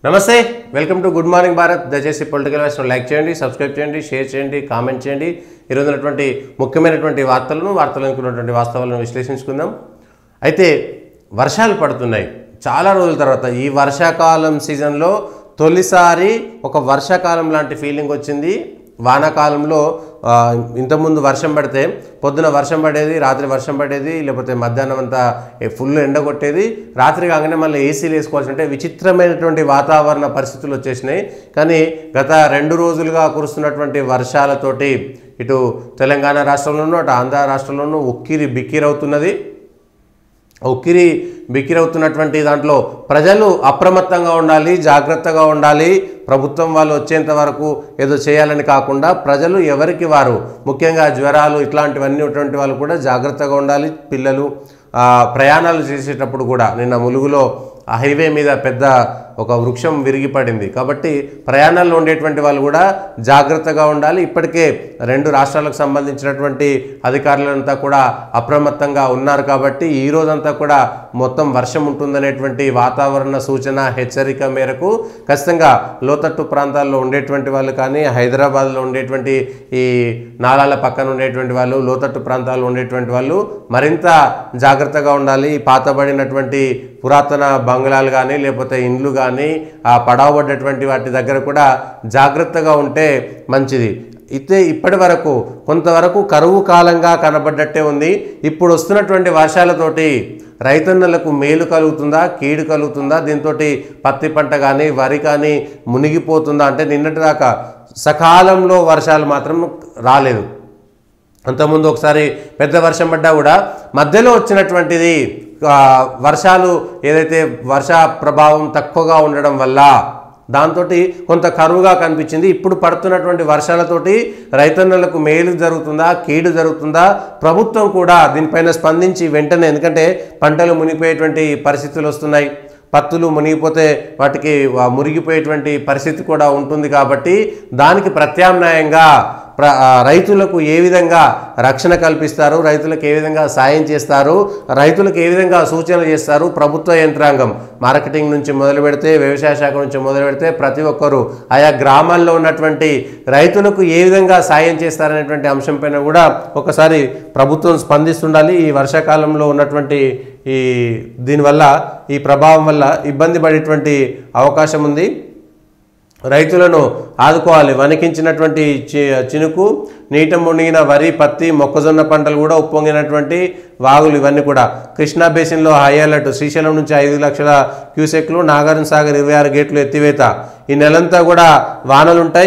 నమస్తే welcome to good morning Bharat. దయచేసి political వాయిస్ను like చేయండి, సబ్స్క్రైబ్ చేయండి, షేర్ చేయండి, కామెంట్ చేయండి. ఈరోజు ఉన్నటువంటి ముఖ్యమైనటువంటి వార్తలను ఉన్నటువంటి వాస్తవాలను విశ్లేషించుకుందాం. అయితే వర్షాలు పడుతున్నాయి చాలా రోజుల తర్వాత. ఈ వర్షాకాలం సీజన్లో తొలిసారి ఒక వర్షాకాలం లాంటి ఫీలింగ్ వచ్చింది. వానాకాలంలో ఇంతకుముందు వర్షం పడితే పొద్దున వర్షం పడేది, రాత్రి వర్షం పడేది, లేకపోతే మధ్యాహ్నం అంతా ఫుల్ ఎండ కొట్టేది, రాత్రి కాగానే మళ్ళీ ఏసీలు వేసుకోవాల్సి అంటే విచిత్రమైనటువంటి వాతావరణ పరిస్థితులు వచ్చేసినాయి. కానీ గత 2 రోజులుగా కురుస్తున్నటువంటి వర్షాలతోటి ఇటు తెలంగాణ రాష్ట్రంలోనూ అటు ఆంధ్ర రాష్ట్రంలోనూ ఉక్కిరి బిక్కిరవుతున్నది. బిక్కిరవుతున్నటువంటి దాంట్లో ప్రజలు అప్రమత్తంగా ఉండాలి, జాగ్రత్తగా ఉండాలి. ప్రభుత్వం వాళ్ళు వచ్చేంత వరకు ఏదో చేయాలని కాకుండా ప్రజలు ఎవరికి వారు, ముఖ్యంగా జ్వరాలు ఇట్లాంటివన్నీ ఉన్నటువంటి వాళ్ళు కూడా జాగ్రత్తగా ఉండాలి. పిల్లలు ప్రయాణాలు చేసేటప్పుడు కూడా నిన్న ములుగులో హైవే మీద పెద్ద ఒక వృక్షం విరిగి పడింది. కాబట్టి ప్రయాణాల్లో ఉండేటువంటి వాళ్ళు కూడా జాగ్రత్తగా ఉండాలి. ఇప్పటికే 2 రాష్ట్రాలకు సంబంధించినటువంటి అధికారులంతా కూడా అప్రమత్తంగా ఉన్నారు. కాబట్టి ఈ రోజంతా కూడా మొత్తం వర్షం ఉంటుందనేటువంటి వాతావరణ సూచన హెచ్చరిక మేరకు ఖచ్చితంగా లోతట్టు ప్రాంతాల్లో ఉండేటువంటి వాళ్ళు కానీ, హైదరాబాద్లో ఉండేటువంటి ఈ నాలాల పక్కన ఉండేటువంటి వాళ్ళు, లోతట్టు ప్రాంతాల్లో ఉండేటువంటి వాళ్ళు మరింత జాగ్రత్తగా ఉండాలి. పాతబడినటువంటి పురాతన బంగ్లాలు కానీ లేకపోతే ఇండ్లు కానీ ఆ పడవబడ్డటువంటి వాటి దగ్గర కూడా జాగ్రత్తగా ఉంటే మంచిది. అయితే ఇప్పటి వరకు కొంతవరకు కరువు కాలంగా కనబడ్డట్టే ఉంది. ఇప్పుడు వస్తున్నటువంటి వర్షాలతోటి రైతన్నలకు మేలు కలుగుతుందా, కీడు కలుగుతుందా? దీంతో పత్తి పంట కానీ వరి కానీ మునిగిపోతుందా? అంటే నిన్నటి దాకా సకాలంలో వర్షాలు మాత్రం రాలేదు. అంతకుముందు ఒకసారి పెద్ద వర్షం పడ్డా కూడా మధ్యలో వచ్చినటువంటిది వర్షాలు ఏదైతే వర్ష ప్రభావం తక్కువగా ఉండడం వల్ల దాంతో కొంత కరువుగా కనిపించింది. ఇప్పుడు పడుతున్నటువంటి వర్షాలతోటి రైతన్నలకు మేలు జరుగుతుందా, కీడు జరుగుతుందా? ప్రభుత్వం కూడా దీనిపైన స్పందించి వెంటనే, ఎందుకంటే పంటలు మునిగిపోయేటువంటి పరిస్థితులు వస్తున్నాయి, పత్తులు మునిగిపోతే వాటికి మురిగిపోయేటువంటి పరిస్థితి కూడా ఉంటుంది. కాబట్టి దానికి ప్రత్యామ్నాయంగా రైతులకు ఏ విధంగా రక్షణ కల్పిస్తారు, రైతులకు ఏ విధంగా సాయం చేస్తారు, రైతులకు ఏ విధంగా సూచనలు చేస్తారు ప్రభుత్వ యంత్రాంగం, మార్కెటింగ్ నుంచి మొదలు పెడితే, వ్యవసాయ శాఖ నుంచి మొదలు పెడితే ప్రతి ఒక్కరూ ఆయా గ్రామాల్లో ఉన్నటువంటి రైతులకు ఏ విధంగా సాయం చేస్తారనేటువంటి అంశంపైన కూడా ఒకసారి ప్రభుత్వం స్పందిస్తుండాలి. ఈ వర్షాకాలంలో ఉన్నటువంటి దీనివల్ల, ఈ ప్రభావం వల్ల ఇబ్బంది పడేటువంటి అవకాశం ఉంది. రైతులను ఆదుకోవాలి. వణికించినటువంటి చినుకు, నీట మునిగిన వరి, పత్తి, మొక్కజొన్న పంటలు కూడా ఉప్పొంగినటువంటి వాగులు ఇవన్నీ కూడా. కృష్ణా బేసిన్లో హై అలర్ట్. శ్రీశైలం నుంచి 5 లక్షల క్యూసెక్లు, నాగార్జున సాగర్ 26 గేట్లు ఎత్తివేత. ఈ నెలంతా కూడా వానలుంటాయి.